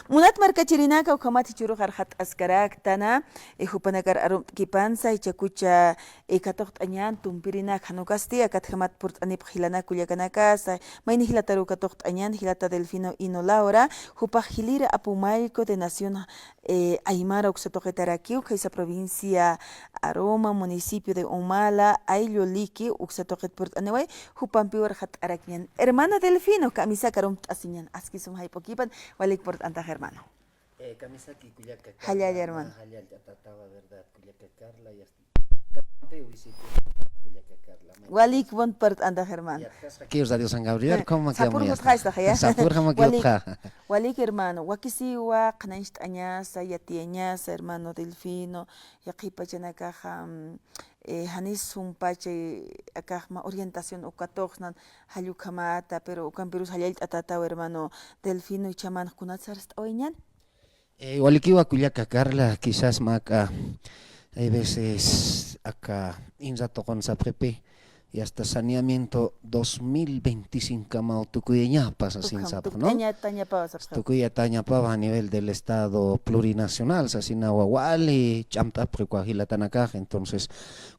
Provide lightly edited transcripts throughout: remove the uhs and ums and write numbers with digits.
Munat marca chirinaka ukamati churu harhat askaraktana hupanakar arum kipansa ichakucha katokt añan tumpirina hanukasti akatjamat purt anip hilana kuyakanaka maini hilataru katokt añan hilata delfino inolaura hupa hilira apumayco de nación Aymara uxatoqetarakiu esa provincia Aroma municipio de Humala Ayloliki uxatoqet purt aneway hupampiwar hat arakñan hermana delfino camisa karum asiñan askisum haypokipan walik port anta hermano. Camisa que Cuyaca Hayal hermano. Hayal ya trataba verdad Cuyaca Carla y hasta Cuyaca Carla. Walik bon part anda hermano. Aquí os San Gabriel como que Sapur mut khaista khaya. Sapur como que Walik hermano wakisi wa qanaish añasa yatiañasa hermano delfino yaqipa chanaka hanis sumpache akahma orientación ukatoqnan hallukamata pero ukampirus hayal atata hermano delfino y chaman kunatsar oiñan. Walikiwa Cuyaca Carla quizás maca hay veces acá insato con saprepe y hasta saneamiento 2025 mau tucuyeña pasa sin sapo, ¿no? Tucuya taña pava a nivel del estado plurinacional, sasina wawali, chamta precuajila tanakaje, entonces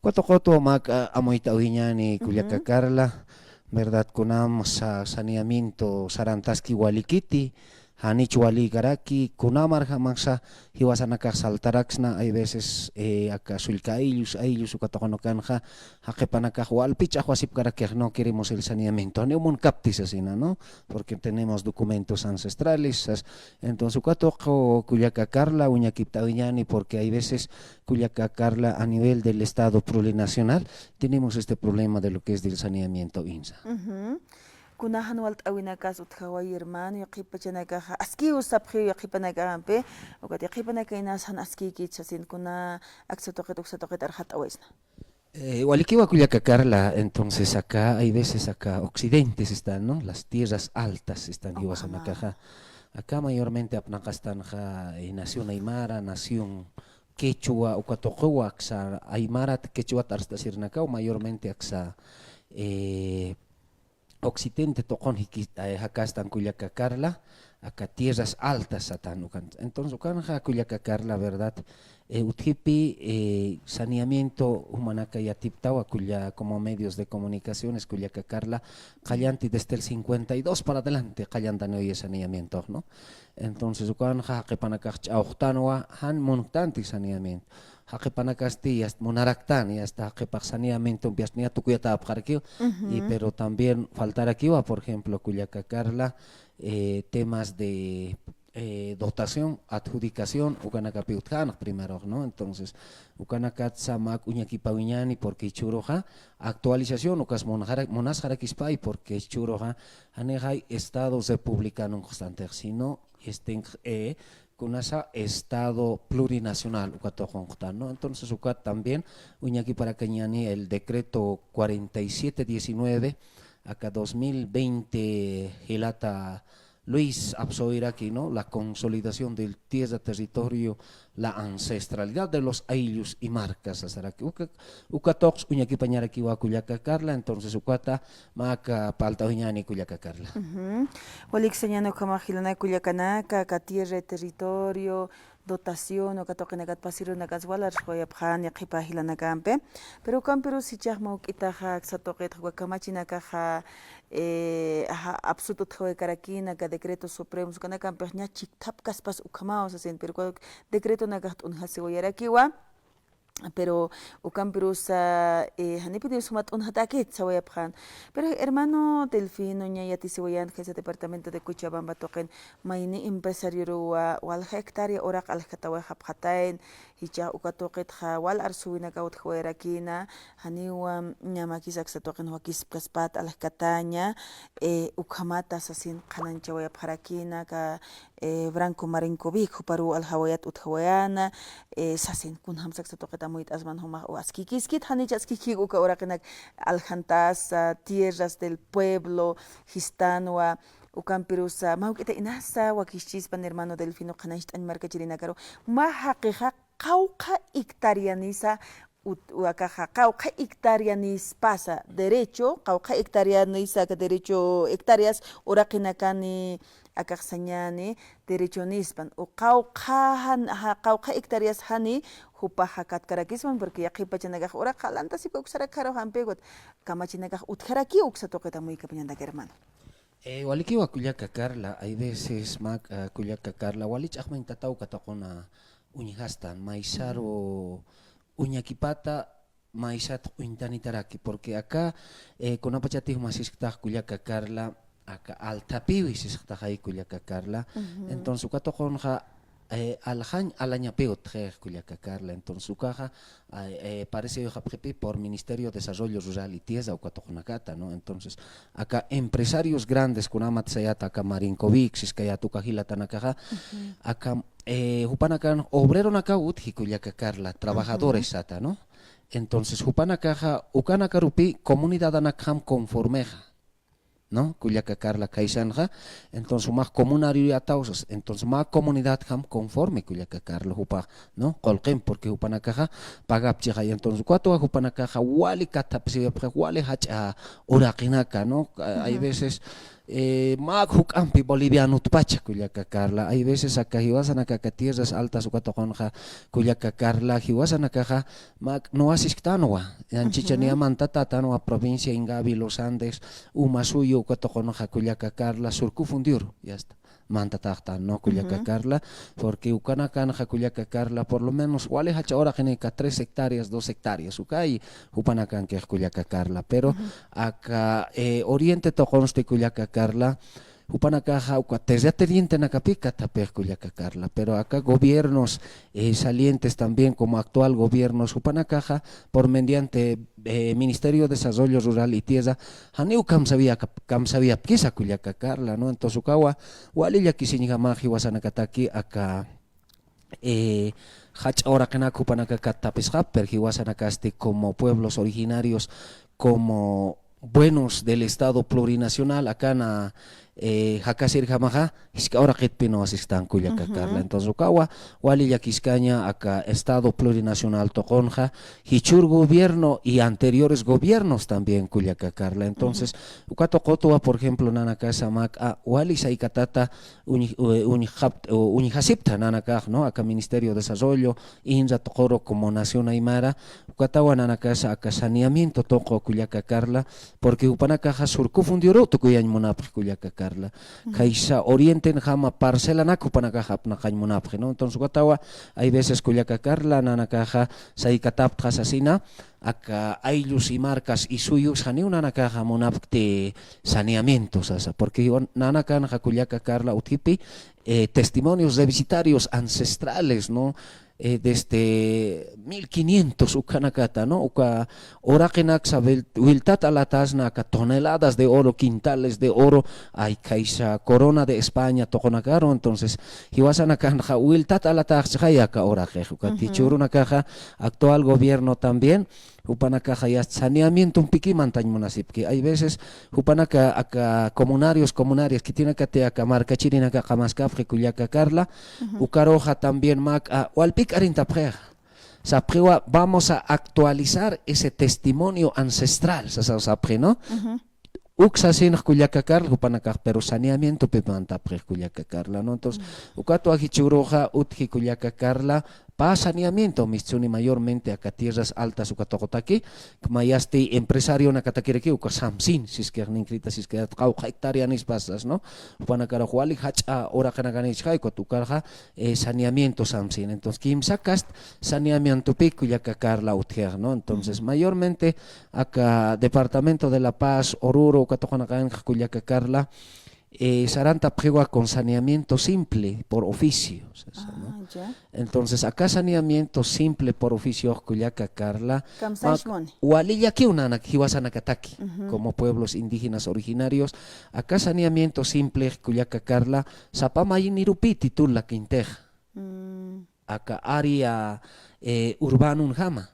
cuatro coto maca amoita uiñani Cuyaca Carla, verdad kunam saneamiento sarantaski walikiti Hanichuali garaki kunamar hamangsa hiwasanaka saltaraxna hay veces acá sulcaillos aillos ukatokonokanja hakepanaka hualpicha huasip garaki no queremos el saneamiento neumun captis asina, ¿no? Porque tenemos documentos ancestrales entonces ukatoko Cuyaca Carla uñakiptaviñani porque hay veces Cuyaca Carla a nivel del estado plurinacional tenemos este problema de lo que es del saneamiento INSA. Kunahan walt awinakas utkhaway hermano yaqipachanaka aski usaphi yaqipanakampe ukat yaqipanakai nasan aski kitsasin kuna aksatoqet arhat awaisna. Walikiwa Cuyaca Carla, entonces acá hay veces acá occidentes están, ¿no? Las tierras altas están hiwasanakaja. Acá mayormente apnakastanja nación Aymara, nación Quechua, ukatoqwa aksa Aymara Quechua tarstasirnaka mayormente aksa occidente toqon acá están Cuyaca Carla, acá tierras altas satan entonces Cuyaca Carla verdad uthipi saneamiento humanaka yatiptawa kuya como medios de comunicaciones Cuyaca Carla callanti desde el 52 para adelante callantan hoy saneamiento, ¿no? Entonces ukanja kepanaka chauhtanwa han montanti saneamiento Hakepanakasti monaraktan y hasta que saneamiento piasnia tukuyata apjarkio y pero también faltar aquí va por ejemplo Cuyaca Carla temas de dotación, adjudicación, ukanakapiutjan primero, ¿no? Entonces, ukanakat samak uñakipawiñani porque churoja, actualización, ukas monas harakispai porque churoja, anejai estados republicanos constantes, sino estén kunasa estado plurinacional ¿no? Entonces ukat también uñaki para cañani el decreto 4719 acá 2020 hilata Luis Absoiraki, ¿no? La consolidación del tierra territorio, la ancestralidad de los aylus y marcas, ukatox uñaki pañaraki wa Cuyaca Carla, entonces ukata maka palta uñani Cuyaca Carla. Walik señano kamajilana Cuyacanaka, ka tierra territorio, dotación o katoqinakat pasiro nakaswalar xoyapjan yaqipa hilanakampe pero kampero sichaqma uk'itaqa satoqit wakamachinakaqa absoluto thawecarakina ka decreto supremo sukanakampej ña chiktapkaspas ukamaos asin pero decreto nakaj t'unjasiwayarakiwa pero ukampirusa hanipidi sumat unhatakit sawayapjan pero hermano Delfino ña yatisiwayan ese departamento de Cochabamba toquen mayni empresario ruwa wal hectárea oraq alkatawa haphatain hicha ukatoqet ha wal arsuwinaka utkhwerakina haniwa ñamakis aksatoqen wakis kaspat alkataña ukhamata sasin qalanchawayapharakina ka Branco Marinkovic paru alhawayat uthawayana sasin kunham saksatoqet amuit asman homa o askikiskit hanich askikik uka oraqinak aljantas tierras del pueblo histanwa ukampirusa mawk'ita inasa wakishchispan hermano Delfino qanaycht anmarkachirinakaro ma haqiqa qawqa hectarianisa wakaqa qawqa hectarianis pasa derecho qawqa hectarianisa ka derecho hectáreas uraqinakani akaqsañani derecho nispan o qawqa hectáreas hani hupa hakatkarakisman porque yaqipachanakaq ura qalantasipa uksarakharo hampiwat kamachinakaq utjaraki uksa toqeta muy kapañantaka hermano. Walikiwa kullaka Carla, hay veces mak kullaka Carla, walich akman tataw katakuna uñihastan, maisaro uñakipata maisat uintanitaraki, porque acá kunapachatih masisktah kullaka Carla, acá altapiwi sisktah ahí kullaka Carla, entonces ukatokonja alhañ alañapeot kullaka Carla, entonces ukaja parece por Ministerio de Desarrollo Rural y Tiesa ukatokonakata, ¿no? Entonces acá empresarios grandes kunamat sayata acá Marinkovic siskayatu kahila tanakaja acá hupanakan obrero naka utji kullaka Carla, trabajadores sata, ¿no? Entonces hupanakaja ukanakarupi comunidad anakam conformeja, ¿no? Kullaka Carla kaisanja, entonces más comunario atausas, entonces más comunidad ham conforme Kullaka Carla hupa, ¿no? Colquen porque hupanakaja pagapchiga y entonces cuatro hupanakaja wali katapsi wali hacha uraqinaka, ¿no? Hay veces mak hukampi boliviano tpacha Kullaka Carla, hay veces acá hiwasanaka tierras altas ukatokonja Kullaka Carla hiwasanaka mak no asisktanoa anchichania mantata tanoa provincia Ingavi Los Andes umasuyo ukatokonja Kullaka Carla surkufundiur ya está mantataqta no Kullaka Carla porque ukanakanja Kullaka Carla por lo menos wale hacha ahora geneca 3 hectáreas 2 hectáreas ukay upanakan que Kullaka Carla pero acá oriente tokonste Kullaka Carla upanakaja desde teniente nakapika tapej Kullaka Carla, pero acá gobiernos salientes también como actual gobiernos upanakaja por mediante Ministerio de Desarrollo Rural y Tiesa haniu kam sabía kisa Kullaka Carla, ¿no? Entonces ukawa walilla kisiniga maji wasanakataki acá hach ahora que upanaka katapesja perjiwasanakaste como pueblos originarios como buenos del Estado plurinacional acá na hakasir jamaja iska ahora que pino asistan Kullaka Carla, entonces ukawa wali ya kiscaña acá Estado plurinacional toconja hichur gobierno y anteriores gobiernos también Kullaka Carla, entonces ukatokotua por ejemplo nanaka samak wali saikatata unihasipta nanaka, ¿no? Acá Ministerio de Desarrollo inza tokoro como Nación Aymara ukatawa nanaka acá saneamiento toko Kullaka Carla porque upanakaja surkufundioro tukuyan munapri Kullaka Carla kaisa orienten jama parcela naku panakaja apnakañ munapri, ¿no? Entonces ukatawa hay veces Kullaka Carla nanakaja saikatapta asasina acá aylus y marcas y suyos hani nanakaja munapti saneamientos asa porque nanakanja Kullaka Carla utipi testimonios de visitarios ancestrales, ¿no? Desde 1500 ukanakata, ¿no? Uka orakenak sabel wiltat alatasna toneladas de oro, quintales de oro, hay kaisa corona de España tokonakaro, entonces hiwasanakanja wiltat alatas hayaka orakej, ukatichurunakaja actual gobierno también upanakaja ya saneamiento un piqui montañ munasipki. Hay veces upanaka acá comunarios que tienen que te acá marca chirina acá kamaskafri Kullaka Carla ukaroja también mak walpik arintaprej. Sapriwa vamos a actualizar ese testimonio ancestral, sapri, ¿no? Uksasin Kullaka Carla upanaka pero saneamiento pepantaprej Kullaka Carla, ¿no? Entonces ukato agichuroja utji Kullaka Carla pa saneamiento mitsuni mayormente acá tierras altas ukatokotaki mayasti empresario nakatakireki uka samsin siskerninkrita sisker qawqa hectárea pasas, ¿no? Upanakara huali hacha ora kanaganis hay tukarja saneamiento samsin, entonces kimsakast saneamiento pi Kullaka Carla utjer, ¿no? Entonces mayormente acá departamento de La Paz Oruro ukatokonakan Kullaka Carla Saranta pregua con saneamiento simple por oficio, ¿no? Entonces acá saneamiento simple por oficio Kullaka Carla walilla que una hiwasanakataki como pueblos indígenas originarios acá saneamiento simple Kullaka Carla sapamayin titul la quinteja acá área urbanum jama,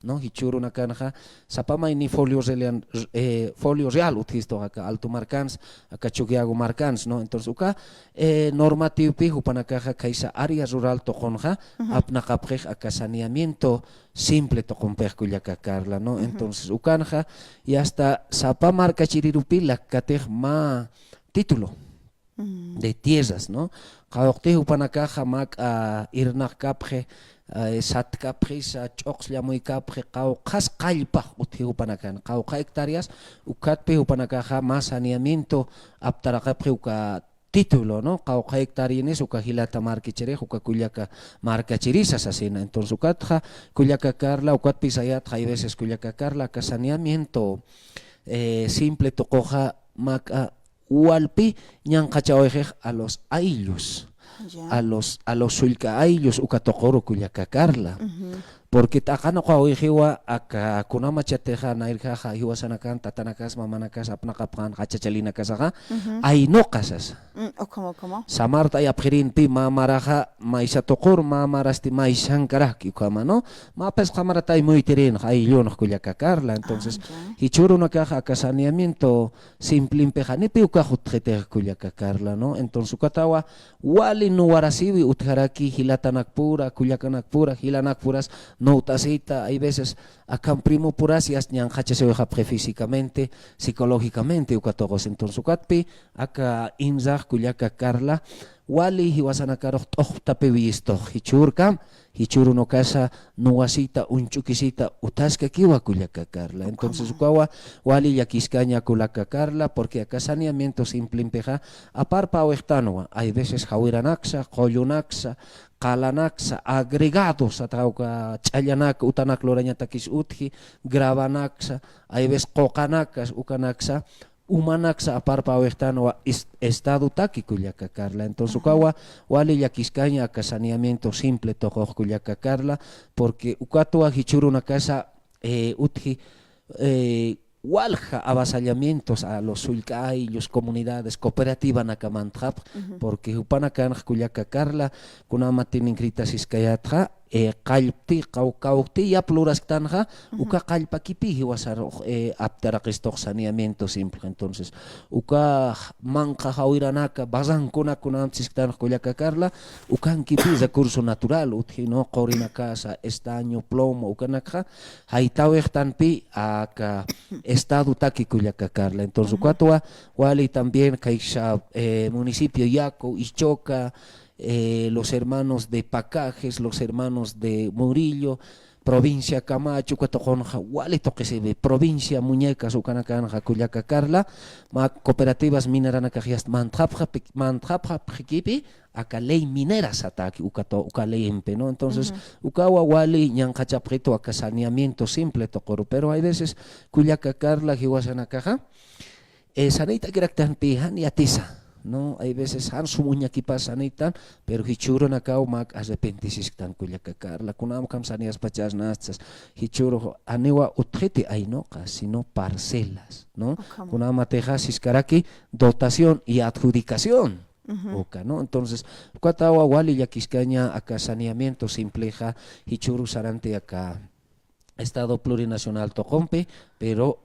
¿no? Hichuru nakanja sapama ni folio real uthisto acá alto marcans acá chugiago marcans, ¿no? Entonces uka normativo pi upanakaja kaisa área rural tokonja apnakaprej acá saneamiento simple tokonpej Kullaka Carla, ¿no? Entonces ukanja y hasta sapa marca chirirupi la katej ma título de tierras, ¿no? Qawqti upanakaja mak irnaq kapje satkapjisa ch'oqslamuy kapje qawqas qallpaj uthi upanakan qawqa hectáreas ukatpi upanakaja más saneamiento aptaraqapje uka título, ¿no? Qawqa hectáreas uka hilata markichirij uka kullaka markachirisas asina. Entonces ukatja kullaka karla ukatpi sayat hay veces kullaka karla ka saneamiento simple toqoja mak Ualpi ñanqachawejej a los ayllos, a los sulka ayllos ukatokoro kullakakarla. Porque takana qawijiwa aka kunama chateja nairjaja hiwasanakan tatanakas mamanakas apnaqapqan qachachalina kasaqa ayno qasas. ¿Cómo? Samarta yapqirinpi mamaraja maisa toqor mamarasti maisankarajki ukama, ¿no? Mapes qamarata muytirin ayllunaq kullakakarla. Entonces hichurunakaja aka saneamiento simplimpeja ukajutqitej kullakakarla, ¿no? Entonces ukatawa wali nuwarasiwi utjaraki hilatanakpura kullakanakpura hilanakpuras no utasita, hay veces acá primo puras y ñanjache se veja físicamente, psicológicamente ukatogos. Entonces ukatpi acá inzaj kuyaka karla wali hiwasanakaroq t'uqtapi wistoq hichurkam hichuru no casa nuwasita unchukisita utaska kiwa kuyaka karla. Entonces ukawa wali yakiscaña kulaka karla porque acá saneamiento simple impeja aparpa oextanwa hay veces hawiranaxa qollunaksa qalanaksa agregados atauka ch'allanaka utanak lorañatakis utji grabanaksa hay veces qoqanakas ukanaksa umanaksa aparpa awejtanwa estado taki kullaka karla. Entonces ukawa wali yakiscaña aka saneamiento simple toqoq kullaka karla porque ukatwa hichuruna casa utji walja avasallamientos a los sulcay, los comunidades cooperativa nakamantjap, porque upanakan kullaka karla kunama tienen kritas iskayatja qalpti qawqawti ya plurasktanja uka qalpakipi hiwasar aptaraqistoq saneamiento simple. Entonces uka manqa hawiranaka bazankuna kunamchisktan kullaka karla ukankipi recurso natural utji no qorina casa estaño plomo ukanakja haitawejtanpi aka estado taki kullaka karla. Entonces ukatwa wali también kaisha municipio Yaco Ichoca los hermanos de Pacajes, los hermanos de Murillo, provincia Camacho, Cuatoconja, Wali Toquesebe, provincia Muñecas, Ucanacanja, Cuyaca Carla, cooperativas mineranacajias, Mantrapja, Piquipi, acá ley mineras ataque, Ucaley empe, ¿no? Entonces, Ucawa Wali, Ñancachaprito, acá saneamiento simple, Tocoro, pero hay veces Cuyaca Carla, Jihuasanacaja, Sanita Kiraktan Pijan y Atiza. No, hay veces han su muñequipa sanitan, pero hichuro nakau mak arrepentisis tan kullaka karla kunam kam sanias pachas nastas hichuro anewa utjete ainoka sino parcelas, ¿no? Kunama tejasis karaki dotación y adjudicación. Oka, ¿no? Entonces, cuatawa wali yakiscaña acá saneamiento simpleja hichuro sarante acá Estado plurinacional Tocompe, pero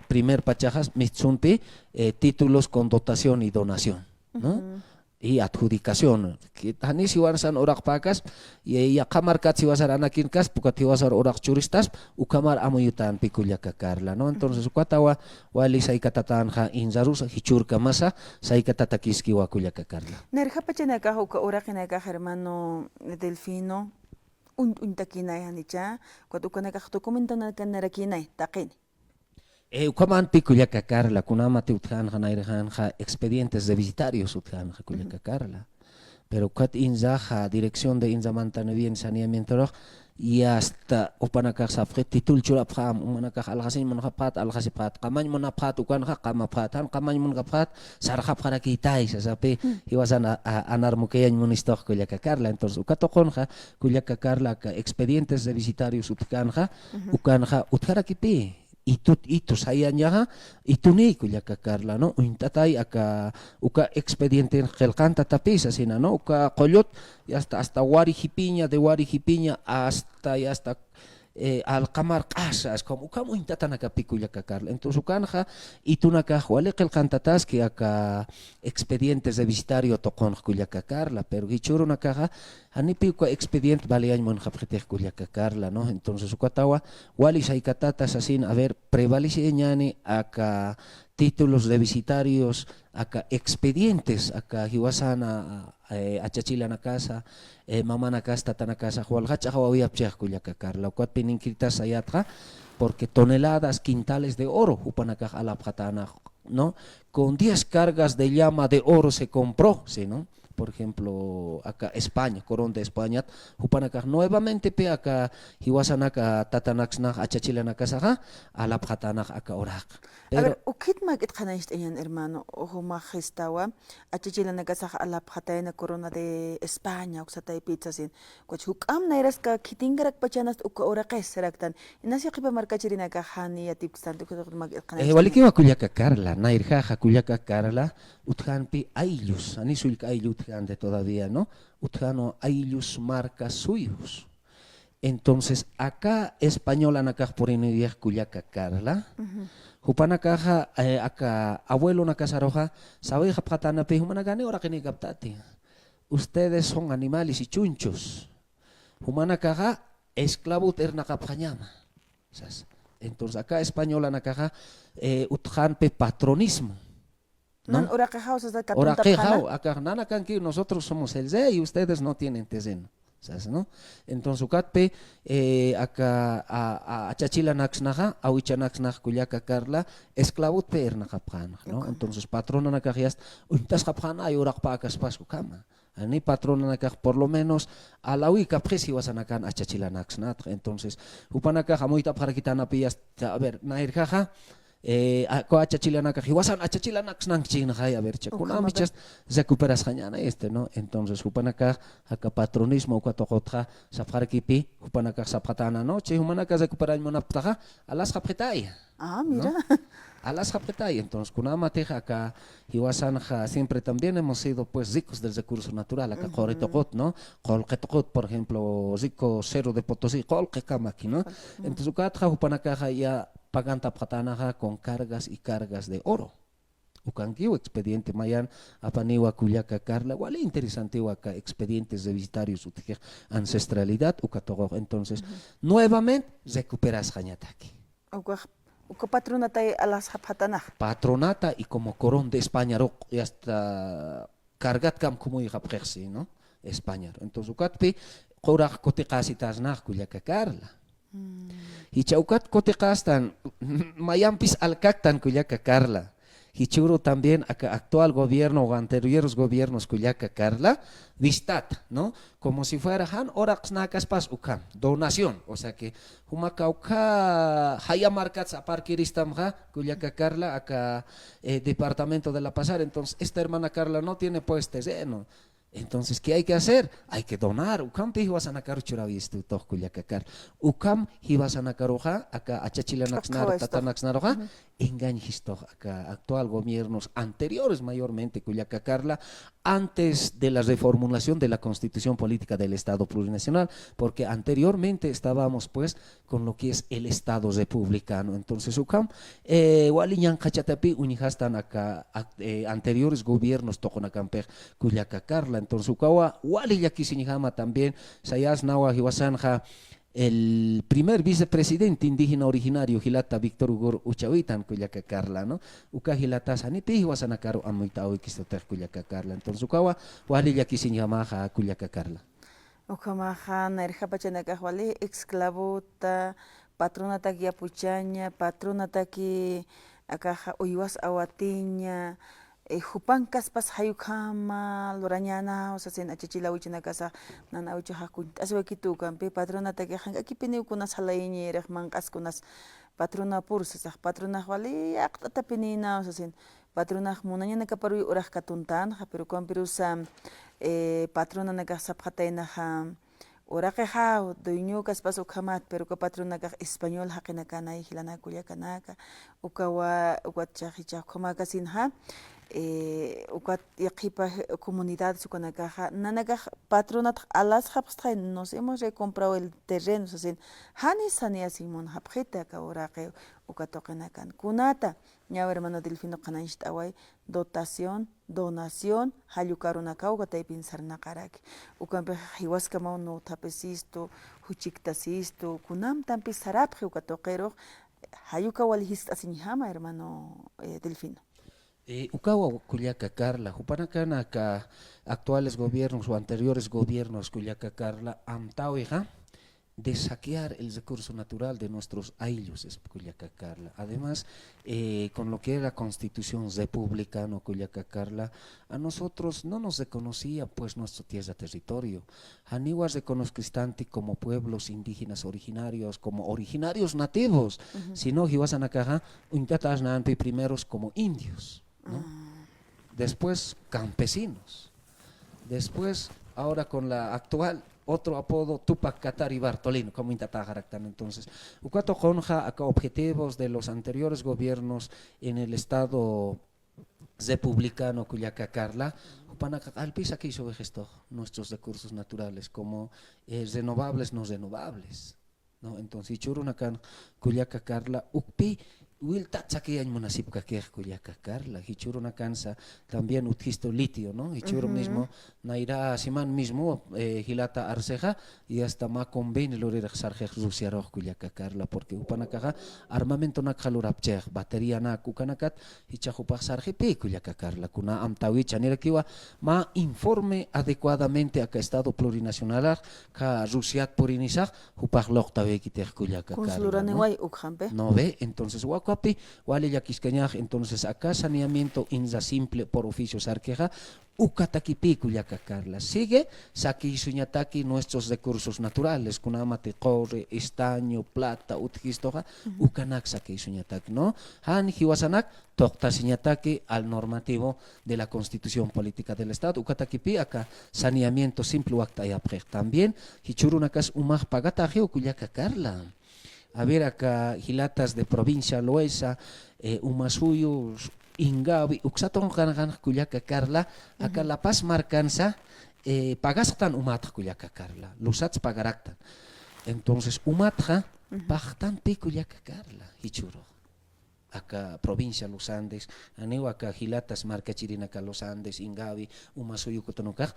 primer pachajas mitsunpi títulos con dotación y donación, ¿no? Y adjudicación que tani siwarsan orak pakas y ya kamar kat siwasar anakin kas pukat siwasar orak churistas ukamar amuyutan pikullaka karla, ¿no? Entonces ukatawa wali saikatatanja inzarus hichurka masa saikatatakiski wa kullaka karla nerjapachanaka uka orakinaka hermano Delfino untakinay hanicha kuatukanaka dokumentanaka narakinay taqini Ukaman pikullaka karla kunamati utjanja nairjanja expedientes de visitarios utjanja kullaka karla pero kat inzaja dirección de inzamantana bien saneamiento y hasta upanaka safre titul chura pham umanaka alhasin manqapat alhasipat qamañ munapat ukanja qamapatan qamañ munqapat sarqa para kitai sasape hiwasan anarmukeyan munistoq kullaka karla. Entonces ukatoqonja kullaka karla ka expedientes de visitarios utjanja ukanja utjarakipi itu saya nyaha itu ni kullaka karla, no intatay aka uka expediente gelkanta tapisa sina, no uka qollot y hasta wari hipiña de wari hipiña hasta alqamar q'asas como ukam uintatanakapi kullaka Carla. Entonces ukanja itunaka wale qilqantataski aka expedientes de visitario toqonq kullaka Carla, pero gichurunakaja anipi uka expediente baleañ monjapjetej kullaka Carla, ¿no? Entonces ukatawa wali saykatatas asin a ver prevalece ñani aka títulos de visitarios, acá expedientes, acá hiwasana a chachila na casa, mamá na casa, tata na casa, hualgacha hawawia pchej kullaka Carla, kuat pininkritas ayatra, porque toneladas, quintales de oro, hupanaka alapjatana, ¿no? Con 10 cargas de llama de oro se compró, ¿sí, no? Por ejemplo, acá España, Corón de España, Hupanaka, nuevamente pe acá, Hiwasanaka, Tatanaxnach, Achachilanaka, Alapjatanach, acá Orak. A ver, Pero, ukit mag itqanayst ayan hermano, ojo magistawa, achachila nagasaj a la pjatayna corona de España, uxatay pizzasin, kuach hukam nairas ka kitingarak pachanas uka oraqes seraktan, inasi qipa markachirina ka hani atipstan, tukut mag itqanayst. Walikiwa Culiaca Carla, Nairjaja Culiaca Carla, Utjanpi Ailus, Anisulk Ailu Utjante todavía, ¿no? Utjano Ailus marca suyos. Entonces, acá española nakaj por inidiyaj Culiaca Carla, Hupana caja, acá abuelo na casa roja, sabe japatana pe humana gane ora que ni captate. Ustedes son animales y chunchos. Humana caja, esclavo terna capjañama. Entonces acá española na caja, utjan pe patronismo. ¿No? ¿No? Ora quejao sa katun Ora tapjana. quejao, acá nana can que nosotros somos el Z y ustedes no tienen terreno. ¿Sabes, no? Entonces, ukatpe, acá a chachila naxnaja, a huicha naxnaj kuyaka Carla, esclavut per nakapjana, ¿no? Entonces, patrona nakajias, untas kapjana y orak pakas pasku kama. Ani patrona nakaj, por lo menos, a la uika presi wasanakan a chachila naxnaj. Entonces, upanaka jamuita para kitana pillas, a ver, nairjaja, ko achachilanaka hiwasan achachilanak snang ching hay a ver chakuna michas recuperas hañana ¿no? Entonces hupanaka haka patronismo ko tokotra safharkipi hupanaka sapatana no che humanaka recuperan monaptaja alas hapretay. Ah, mira. ¿No? Alas hapretay. Entonces kunama teja acá hiwasan siempre también hemos sido pues ricos del recurso natural acá qoritokot, ¿no? Qolqetokot, por ejemplo, rico cero de Potosí, qolqekamaki, ¿no? Entonces ukatja hupanaka ya pagan tapatanaja con cargas y cargas de oro. Ukankiwa expediente mayan apaniwa Culiaca Carla, wale interesante acá expedientes de visitarios utije ancestralidad ukatogo. Entonces, nuevamente recuperas jañataki. Uka patronatay alas haphatanaj. Patronata y como corón de España y hasta cargat cam como y ¿no? España. Entonces, ukatpi qorak kotiqasitas nach Culiaca Carla. Hichaukat kotiqastan mayampis alcactan Culiaca Carla. Hichuru también acá actual gobierno o anteriores gobiernos Culiaca Carla, vistat, ¿no? Como si fuera han orax nakas pas ukam, donación, o sea que humakauka haya marcats a parkiristamja Culiaca Carla acá departamento de La Pasar, entonces esta hermana Carla no tiene pues terreno. Entonces, ¿qué hay que hacer? Hay que donar. Ukam te ibas a nacar churavistu toh Culiacacar. Ukam ibas a nacaroja, acá a Chachilanaxnar, Tatanaxnaroja, engañisto acá actual gobiernos anteriores mayormente Culiacacarla, antes de la reformulación de la Constitución Política del Estado Plurinacional, porque anteriormente estábamos pues con lo que es el Estado republicano. Entonces, Ukam, Waliñan Hachatapi, unijastan acá anteriores gobiernos Toconacamper, Culiacacarla. Entonces, Ukawa, Wali Yakisinijama también, Sayas Nawa Hiwasanja, el primer vicepresidente indígena originario, Gilata Víctor Hugo Uchawitan, Culiaca Carla, ¿no? Uka Gilata Sanipi, Huasanacaro, Amuitao, Kistoter, Culiaca Carla. Entonces, Ukawa, Wali Yakisinijamaja, Culiaca Carla. Ukamaja, Nairja Pachanaka, Wali, exclavota, patronata que apuchaña, patronata que acá Uywas Awatiña. Hupan kaspas hayukama loranyana o sea sen achichila wichina casa nana wichu hakun aswa kitu kampe patrona ta que hanga kipini kunas halayni rehman kaskunas patrona pursa patrona wali aqta pinina o sea sen patrona munanya na kaparu urah katuntan ha pero kampirusa patrona na kasaphatayna ha ora que ha doño kaspas ukamat pero que patrona ka español hakina kana hilana kulia kanaka ukawa watchahicha koma kasin ha ukat yaqipa comunidad sukanakaja nanakaj patronat alas hapstay nos hemos recomprado el terreno sasin hani sania simon hapjeta ka oraqe ukatoqenakan kunata ñaw hermano Delfino qananchit away dotación donación hallukarunaka ukatay pensarnaqaraki ukanpe hiwaska no tapesisto huchiktasisto kunam tampi sarapje ukatoqeroq hayuka walihist asiñihama hermano Delfino. Ukawa Culiaca Carla, Jupanacana ka actuales gobiernos o anteriores gobiernos Culiaca Carla, Amtauija, de saquear el recurso natural de nuestros ayllos, es Culiaca Carla. Además, con lo que era la constitución republicana Culiaca Carla, a nosotros no nos reconocía pues nuestro tierra territorio. Aniwa reconozcristanti como pueblos indígenas originarios, como originarios nativos, sino Hiwasanakaja, untatasnanpi primeros como indios. ¿No? Después campesinos, después ahora con la actual otro apodo Tupac Katari Bartolino, como intatajaractan. Entonces, Ucato Jonja, acá objetivos de los anteriores gobiernos en el estado republicano Culiaca Carla, Alpisa que hizo esto, nuestros recursos naturales, como renovables, no renovables. ¿No? Entonces, Churunacan Culiaca Carla, Ukpi, Will Tatsaki en municipio que Culiaca Carla, Hichuruna cansa también utilizo litio, ¿no? Hichuro mismo, Naira Siman mismo, Hilata Arceja, y hasta más convenio lo de Sarje Rusia Roja Culiaca Carla, porque Upanakaja, armamento na calurapcher, batería na Kukanakat, Hichajupa Sarje P Culiaca Carla, Kuna Amtawicha Nirakiwa, ma informe adecuadamente a que Estado plurinacional, ka Rusia por iniciar, Jupach Loktawe Kiter Culiaca Carla. ¿No ve? Entonces, Wakuapi, Wale Yakiscañaj, entonces acá saneamiento inza simple por oficio sarqueja, Ukatakipi Culiaca Carla. Sigue, Saki Suñataki, nuestros recursos naturales, Kunamate, cobre, estaño, plata, utjistoja, Ukanak Saki Suñataki, ¿no? Han Hiwasanak, Tokta Suñataki al normativo de la Constitución Política del Estado, Ukatakipi, acá saneamiento simple, Waktayaprej. También, Hichurunakas Umaj Pagataje, Culiaca Carla. A ver acá hilatas de provincia Loesa, Umasuyos, Ingawi, Uxaton Gangan Culiaca Carla, acá La Paz Marcanza, pagastan Umatra Culiaca Carla, Lusats pagaractan. Entonces Umatra, pagtan pi Culiaca Carla, Hichuro. Acá provincia Los Andes, aneo acá hilatas marca chirinaca Los Andes, Ingawi, Umasuyu Cotonocar,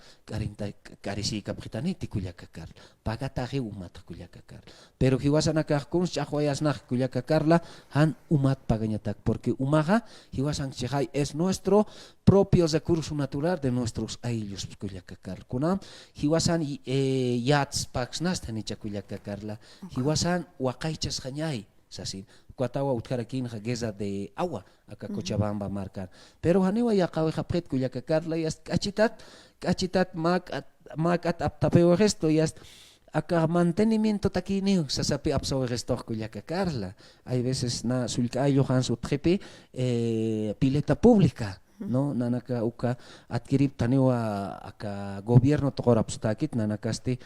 Carisica Britaneti Culiacacar, Pagataje Umat Culiacacar. Pero Hiwasanakar Kunz, Chahuayasnach Culiacacarla, Han Umat Pagañatac, porque Umaja, Hiwasan Chihai es nuestro propio recurso natural de nuestros ayllos Culiacacar. Kunam, Hiwasan Yats Paxnastanicha Culiacacarla, Hiwasan Wakaichas Hañay. Así, Cuatawa Utkarakin, Geza de agua, acá Cochabamba marcar. Pero Haniwa ya cabe japret Culiaca Carla y cachitat macat aptapeo gesto y acá mantenimiento taquineo, sasapi absorbe gesto Culiaca Carla. Hay veces na sulca Johan su trepe pileta pública. No nanaka uka adquirip tanewa aka gobierno tokorapstakit nanakaste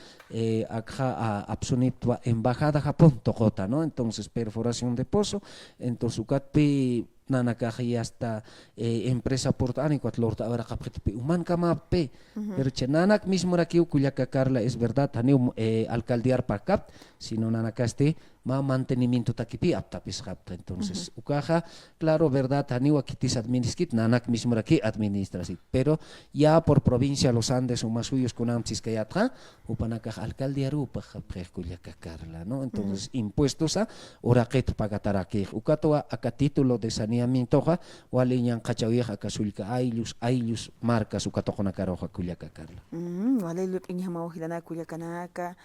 akha absuniptua embajada Japón tokota, no. Entonces perforación de pozo, entonces ukatpi nanaka hasta empresa portánico atlorta ahora kapitpi uman kamape pero nanak mismo aquí Culiaca Carla es verdad taneu alcaldiar parcap sino nanakaste ma mantenimiento takipi aptapis rapta. Entonces ukaja claro verdad taniwa kitis administkit nanak mismo aquí administrasit, pero ya por provincia Los Andes o más suyos con amchis kayatra upanaka alcaldía rupa japre Culiaca Carla, no. Entonces impuestos a oraket pagataraki ukatoa a título de saneamiento ja waliñan kachawija kasulka aylus marcas ukatokona karoja Culiaca Carla. Wale lut inyama ohilana Culiacanaka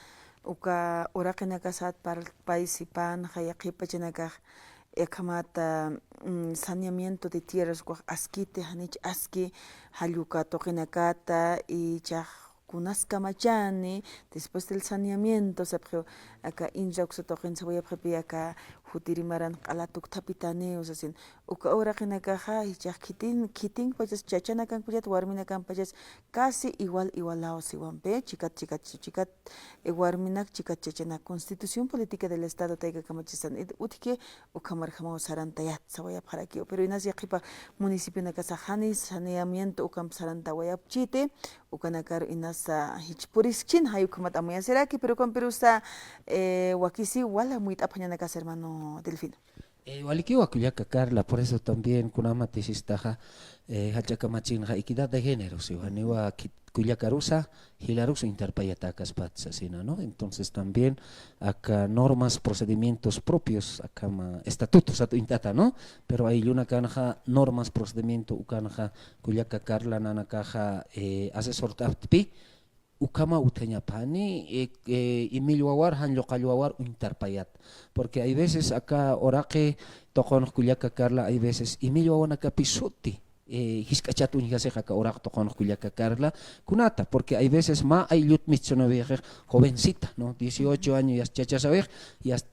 uka orakenaka sat para participan hayaqipa chinaka ekamata saneamiento de tierras askite hanich aski haluka tokinakata y chaj kunasqa machani, después del saneamiento, sabqo acá inja uxatoqin saboya prepi acá jutirimaran qalatuk tapitani, o sea, sin uka hora qinakaja hichaq kitin pachas chachana kan kuyat warmina kan pachas casi igualado siwanpe chikat warminak chikat chachana constitución política del estado taiga kamachisan utike ukamarjama sarantayat saboya parakio pero inas yaqipa municipio nakasajani saneamiento ukam sarantawayap chite ukanakar inasa hichpurischin hayukamat amuyaseraki pero con perusa wakisi wala muy apañanakas hermano Delfino. Walikiwa kuliaka Carla, por eso también kunama tisistaja hachakamachinja equidad de género, si waniwa kuliakarusa hilarusa interpayatakas patsasina, ¿no? Entonces también acá normas, procedimientos propios, acá estatutos atu intata, ¿no? Pero hay una canja normas, procedimiento ukanja kuliaka Carla nanakaja asesor tapti ukama uteñapani imilwawar hanloqalwawar interpayat porque hay veces acá oraqe toqonoq kullaka Carla hay veces imilwawanaka pisuti hiskachat uñigaseja ka oraq toqonoq kullaka Carla kunata porque hay veces ma hay lut mitzonobej jovencita no 18 años ya chachasabej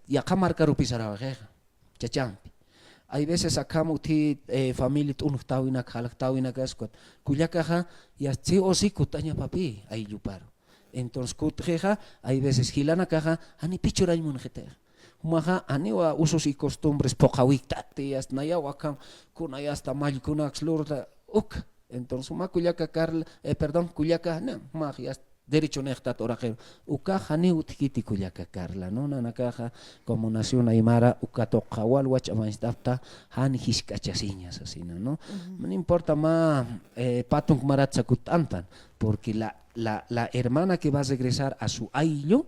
ya qamarkarupisarawej chachampi hay veces acá muti familia tunhtawina khalaqtawina kasquat kullakaja ya tsi osi kutaña papi ay yuparo entonces kutjeja hay veces hilana kaja ani pichuray munjete humaja aniwa usos y costumbres pokawiktate as naya wakam kunaya hasta mal kunax lurda uk entonces ma kullaka Carla perdón kullaka na ma ya derecho nectat orajero uka hani utkiti kullaka Carla no nanakaja como nación aymara ukato qawal wach amaistafta hani hiskachasiñas asina no no importa ma patung maratsa kutantan porque la hermana que va a regresar a su ayllo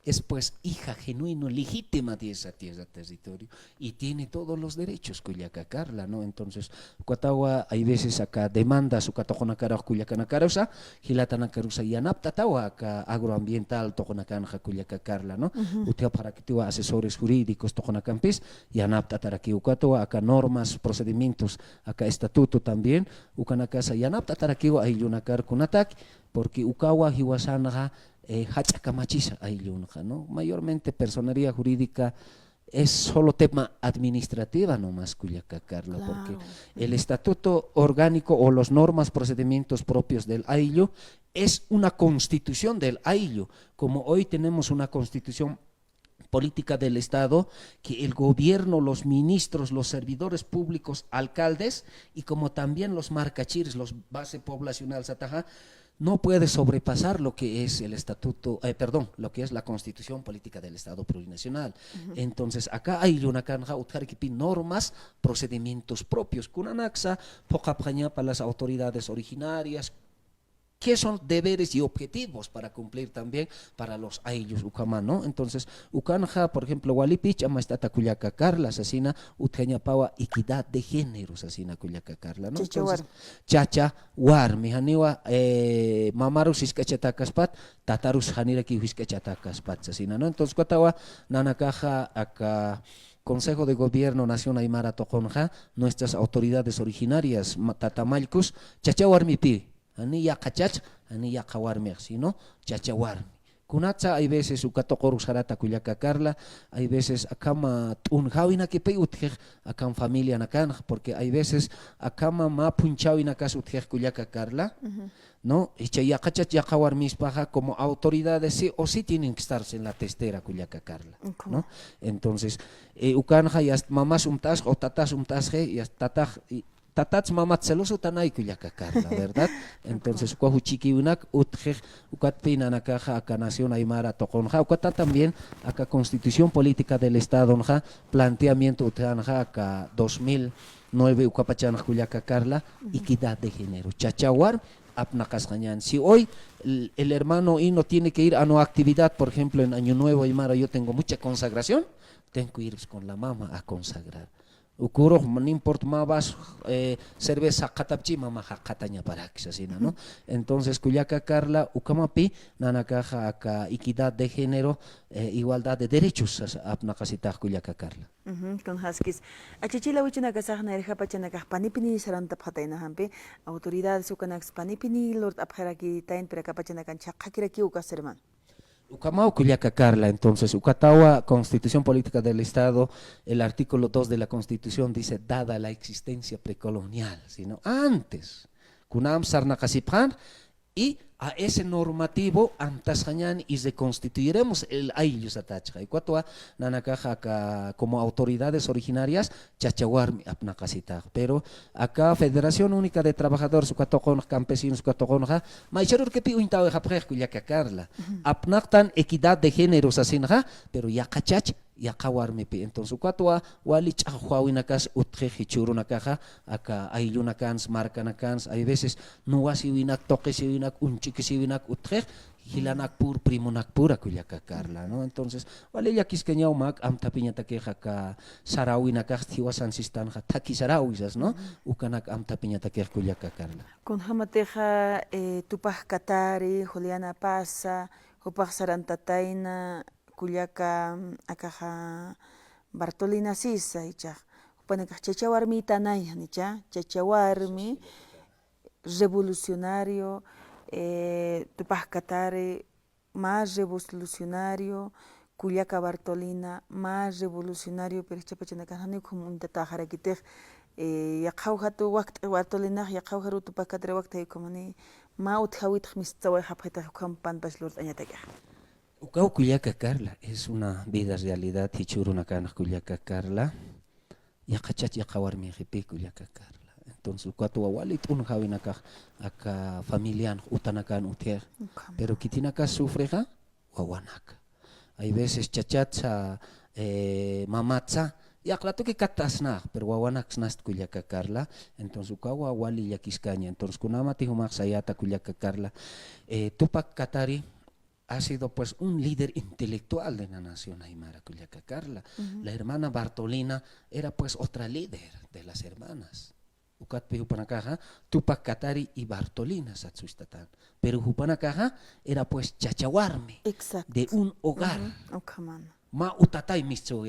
es pues hija genuino, legítima de esa tierra, territorio, y tiene todos los derechos, Culiaca Carla, ¿no? Entonces, Cuatagua, hay veces acá demanda su catojonacaro, Culiacanacarosa, Gilatanakarusa y Anaptatawa, acá agroambiental, Tojonacanja, Culiaca Carla, ¿no? Usted para que tuvo asesores jurídicos, Tojonacampis, y Anaptataraki, Ucatoa, acá normas, procedimientos, acá estatuto también, Ucanacasa y Anaptataraki, hay unacar con ataque, porque Ucawa, Hiwasanaja, hachakamachisa ayllunja, ¿no? Mayormente personería jurídica es solo tema administrativa nomás, Culiaca Carla, claro. Porque el estatuto orgánico o las normas, procedimientos propios del ayllo es una constitución del ayllo, como hoy tenemos una constitución política del Estado, que el gobierno, los ministros, los servidores públicos, alcaldes y como también los marcachires, los base poblacional Sataja, no puede sobrepasar lo que es el estatuto, lo que es la constitución política del Estado plurinacional. Entonces, acá hay una canja, normas, procedimientos propios, kunanaxa, pocapaña para las autoridades originarias, que son deberes y objetivos para cumplir también para los ayllos ucaman, ¿no? Entonces, ukanja, por ejemplo, Walipich, amastata Culiaca Carla, asesina, utjaña pawa, equidad de género, asesina Culiaca Carla, ¿no? Entonces, chacha, war, mijaniwa, mamarus iskachatacaspat, tatarus haniraki iskachatacaspat, asesina, ¿no? Entonces, cuatawa, nanakaja, acá, Consejo de Gobierno Nación Aymara Toconja, nuestras autoridades originarias, tatamalcus, chachawarmipi, ani ya kachach, ani ya kawarmer, sino chachawarmi. Kunatsa hay veces ukatokoru sarata Culiaca Carla, hay veces akama tunjawina que pe utjej akam familia nakan, porque hay veces akama ma punchawina kas utjej Culiaca Carla, ¿no? Y ya kachach ya kawarmis paja como autoridades sí o sí tienen que estarse en la testera Culiaca Carla, ¿no? Entonces, ukanja ya mamás umtas o tatas umtasje ya tataj tatats mamat celoso tanay Culiaca Carla, ¿verdad? Entonces, cuaju chiquiunak utjej ukatpina nakaja acá nación aymara toconja, ukata también acá constitución política del Estado nja, planteamiento utanja acá 2009 ukapachana Culiaca Carla, equidad de género, chachawar apnakasgañan. Si hoy el hermano Hino tiene que ir a una actividad, por ejemplo en Año Nuevo Aymara yo tengo mucha consagración, tengo que ir con la mamá a consagrar. Ukuro, no importa más cerveza katapchi, mamá kataña para que así, ¿no? Entonces, Cuyaca Carla, Ukamapi, Nanakaja, acá, equidad de género, igualdad de derechos, apnacasita Cuyaca Carla. Con Haskis. Achichila wichina kasahna erja pachana kah panipini saranta phataina hampi autoridades ukanax panipini lord abharaki tain para kapachana kan chaqakiraki ukaserman. Ucamau Cuyaca Carla, entonces, Ucatawa, Constitución Política del Estado, el artículo 2 de la Constitución dice, dada la existencia precolonial, sino antes, Kunam Sarnakasipan, y a ese normativo antasañan y reconstituiremos el ayllus atachka. Y cuatro nanakaja como autoridades originarias chachawarmi apnakasita. Pero acá Federación Única de Trabajadores ukatokon campesinos ukatokon maicharur que pi uintawe japrej Carla. Apnaktan equidad de géneros asinja, pero ya cachach ya kawarmipi. Entonces cuatro wali chahuawinakas utjeji churunakaja acá ayllunakans marcanakans hay veces no wasiwinak toquesiwinak unchikisiwinak utrej hilanak pur primonak pura Cuyaca Carla, ¿no? Entonces wali ya kiskeñau mak am tapiña takeja ka sarawinakaj tiwasan sistanja taki sarawisas, ¿no? Ukanak am tapiña takeja Cuyaca Carla. Con hamateja tupaj katari Juliana Pasa upaj sarantataina Cuyaca akaja Bartolina Sisa ichaj upanakaj chachawarmi tanay nicha chachawarmi revolucionario tupaj katari más revolucionario Cuyaca Bartolina más revolucionario pero chapachanakajani como un tatajarakitej yaqawjatu waqt Bartolina yaqawjaru tupaj katari waqt como ni ma utjawitj mistaway hapjeta kampan paslur añatakaj. Ucau Cuyaca Carla es una vida realidad hichurunakana Cuyaca Carla yaqachat yaqawarmi jipi Cuyaca Carla. Entonces cuatro wawalit unjawinakaj acá familian utanakan utier pero kitinaka sufreja wawanak. Hay veces chachatza mamatza yaqlato que katasna pero wawanak snast Cuyaca Carla. Entonces ukawa wali yakiscaña. Entonces kunamati humak sayata Cuyaca Carla tupak katari ha sido pues un líder intelectual de la nación aymara Cuyaca Carla. La hermana Bartolina era pues otra líder de las hermanas. Ukat Hupanakaja, Tupac Katari y Bartolina Satsuistatan. Pero Hupanakaja era pues chachawarme de un hogar. Ma utatay misto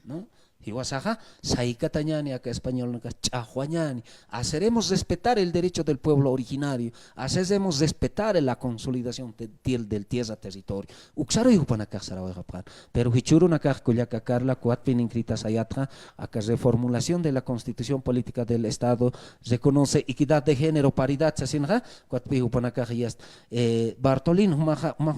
¿no? Hiwasaja, saikatañani acá español chahuañani. Haceremos respetar el derecho del pueblo originario, haceremos respetar la consolidación del tierra territorio. Uxaro y pero hichurun acá Cuyaca Carla, cuatpin inscrita sayatra, acá reformulación de la Constitución Política del Estado, reconoce equidad de género, paridad, sasinja, cuatpi hupanacá Bartolín,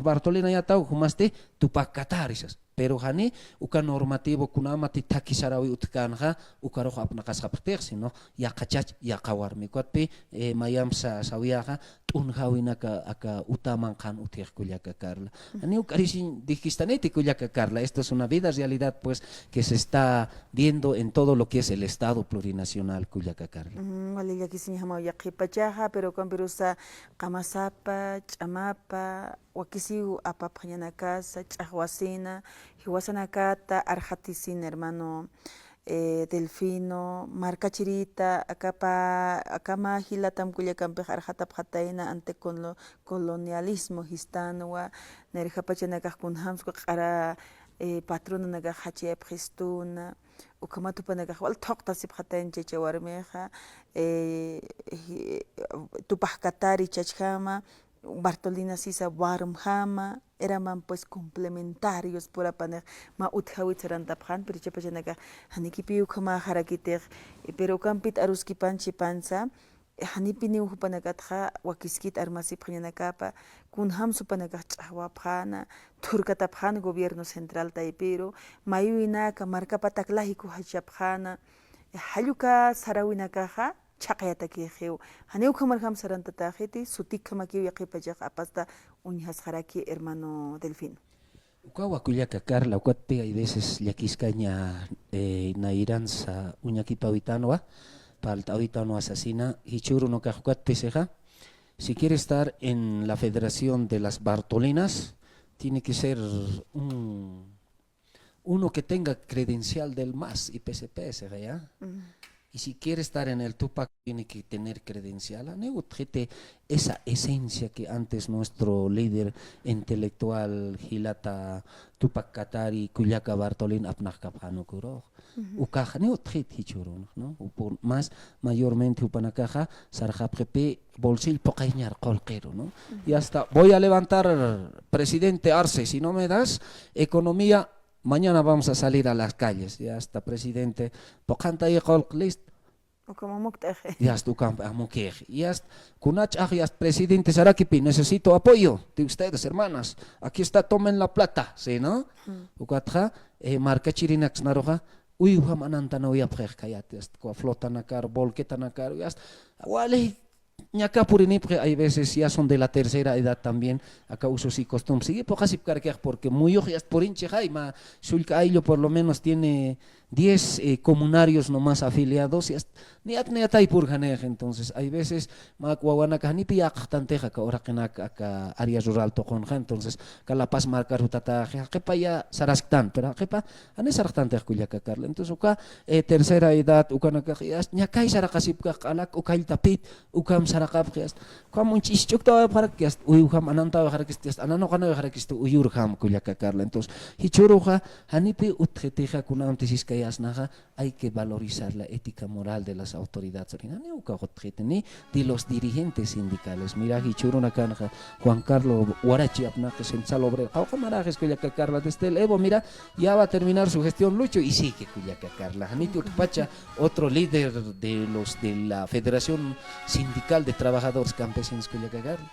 Bartolina yatau, humaste, Tupac Catarisas. Pero hani uka normativo kunamati takisarawi utkanja ukaroja apnakas apter sino ya kachach ya kawarmi kwatpi mayam sawiaja tunjawinaka aka utaman kan utir Cuyaca Carla. Hani ukarisin dikistaneti Cuyaca Carla. Esto es una vida realidad pues que se está viendo en todo lo que es el Estado plurinacional Cuyaca Carla. Wali ya kisin hama ya kipachaja pero con virusa kamasapa chamapa wakisiu apapanyana casa chahwasina hiwasanakata arjatisin hermano Delfino marca chirita acá mahila tam Culiacán arjata pjataina ante colonialismo histanwa nerjapachanakaj kunhamsko qara patrona naga hachiep gestuna ukamatupanakaj wal toqtasip pjatain chechawarmeja tupaj katari chachjama Bartolina Sisa Warmhama eran pues complementarios por apaner ma uthawit serantaphan pero chapachanaka hanikipiu kama harakiter pero kampit aruski panchi panza hanipini upanakatha wakiskit armasi phanakapa kun ham supanaka chahwa phana turkataphan gobierno central taipero mayuina ka marka pataklahiku hachaphana haluka sarawinakaha chaqayata kihiu haneu khamar kham saranta takhiti sutik khamaki yaqipajaq apasta uñas haraki hermano Delfino Ukawa Cuyaca Carla ukatpe hay veces yakiscaña nairanza uñakipawitanoa paltawitano asesina hichuru no kajukat seja si quiere estar en la Federación de las Bartolinas tiene que ser uno que tenga credencial del MAS y PCPS, ¿ya? Y si quiere estar en el Tupac, tiene que tener credencial. Esa esencia que antes nuestro líder intelectual, Gilata Tupac Katari, Kuyaka Bartolín, Apnakapano Kuro. Ukaja ne utjit hichurun, ¿no? Por más mayormente upanakaja, sarjapjepe, bolsil pokañar colquero, ¿no? Y hasta voy a levantar, presidente Arce, si no me das economía, mañana vamos a salir a las calles. Ya está, presidente, pocanta y list. O como mukteje. Ya está, ya está, kunach, ya está, presidente Sarakipi, necesito apoyo de ustedes, hermanas. Aquí está, tomen la plata, ¿sí, no? Ukatja, marca chirinax naroja. Uy, mananta no voy a kayat, flota nakar, bolqueta nakar, ya está. Wale, ñaca purinipre, hay veces ya son de la tercera edad también, acá usos y costumbres. Sigue pocas porque muy ojos por hinche jaima, sulca ailo por lo menos tiene 10 comunarios nomás afiliados, y ni atay purganej. Entonces hay veces macuahuanaca ni piak tanteja que ahora que acá área rural toconja, entonces que la paz marca rutata que pa ya sarastan, pero que pa ane sarastante kuliaka Carla. Entonces uka tercera edad uka nakakias ñakay sarakasip ka alak ukay tapit ukam sarakap kias como un chischuk tawa para kias uyuham ananta para kias anano kana para kias uyurham kuliaka Carla. Entonces hichuruja hanipi utjeteja kuna antesis kayasnaja, hay que valorizar la ética moral de las autoridades de los dirigentes sindicales. Mira, Hichuruna Canja, Juan Carlos Huarachi, Apnajes en Salobre, Aujamarajes, Cuyaca Carla, desde el Evo, mira, ya va a terminar su gestión Lucho y sigue Cuyaca Carla. Janiti Utpacha, otro líder de los de la Federación Sindical de Trabajadores Campesinos Cuyaca Carla.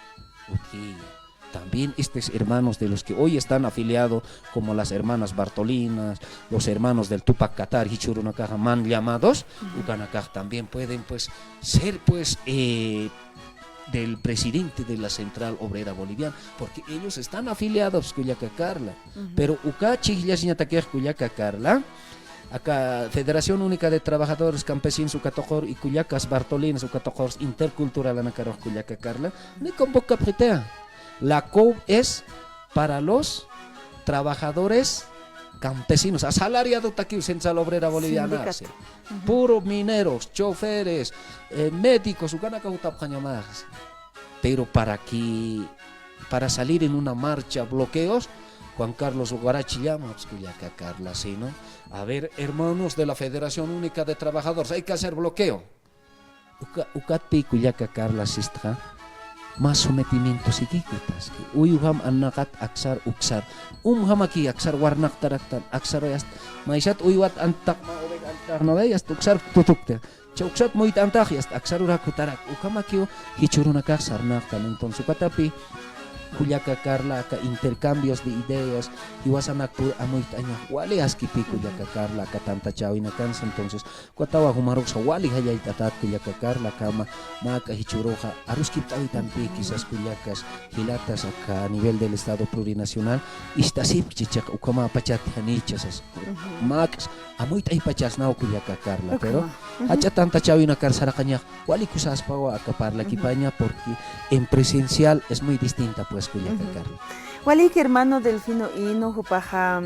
También estos hermanos de los que hoy están afiliados, como las hermanas Bartolinas, los hermanos del Tupac Katari, Hichurunakaja, man llamados, Ukanakaj también pueden pues ser pues del presidente de la Central Obrera Boliviana, porque ellos están afiliados a Cuyaca Carla, pero Ukachi Yasñataquej Cuyaca Carla, acá Federación Única de Trabajadores Campesinos Ucatojor y Cuyacas Bartolinas Ucatojor Intercultural Anacaroj Cuyaca Carla, ni convoca pritea. La COP es para los trabajadores campesinos, asalariados aquí Central Obrera Boliviana, puro mineros, choferes, médicos, pero para salir en una marcha, bloqueos, Juan Carlos Ugarachi llama, Carla, ¿sí, no? A ver, hermanos de la Federación Única de Trabajadores, hay que hacer bloqueo. Ukatpi Cuyaca Carla Sistra. Más sometimientos y kikutas que uyuham anakat aksar uksar hamaki aksar warnak taraktan aksar yast maisat uyuat antak maorek antak no yast uksar tutukte chauksat muito antak yast aksar urakutarak ukamaki hichuruna aksar naktan. Entonces katapi Cuyaca Carla ka intercambios de ideas y wasan actur amoy taña wali askipi Cuyaca Carla ka tanta chawina kansa. Entonces kuatawa humarok sa wali hayay tatat Cuyaca Carla kama maka hichuroja aruskip tawi tampi quizás Cuyacas hilatas acá a nivel del estado plurinacional istasip chichak ukama pachat hanichas max amoy tay pachas na Cuyaca Carla pero hacha tanta chawina karsara kanya wali kusas pawa akaparla kipaña porque en presencial es muy distinta pues Cuyaca Carla. Walik hermano Delfino Hino Jupaja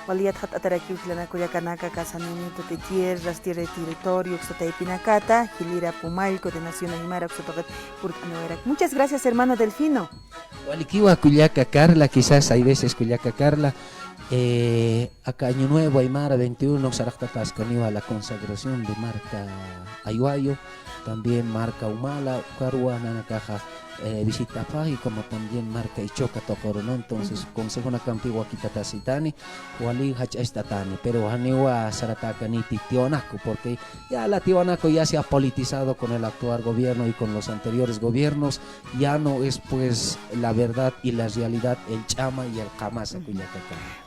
Waliat hat ataraki Uclana Cuyacanaka Casanito de tierras, tierra de territorio, Xotaypinacata, Gilira Pumalco de Nación Aymara, Xotocat Purtanoerac. Muchas gracias hermano Delfino. Walikiwa Cuyaca Carla, quizás hay veces Cuyaca Carla. Acá Año Nuevo Aymara 21 Saractatas Caniwa la consagración de marca Ayuayo, también marca Humala, Carua Nanacaja visita y como también marca Ichoca Tokoro, ¿no? Entonces consejo na campi Wakitatasitani Wali Hachastatani, pero Haniwa Sarataka ni Tionaco, porque ya la Tionaco ya se ha politizado con el actual gobierno y con los anteriores gobiernos, ya no es pues la verdad y la realidad el chama y el jamás Cuyaca Carla.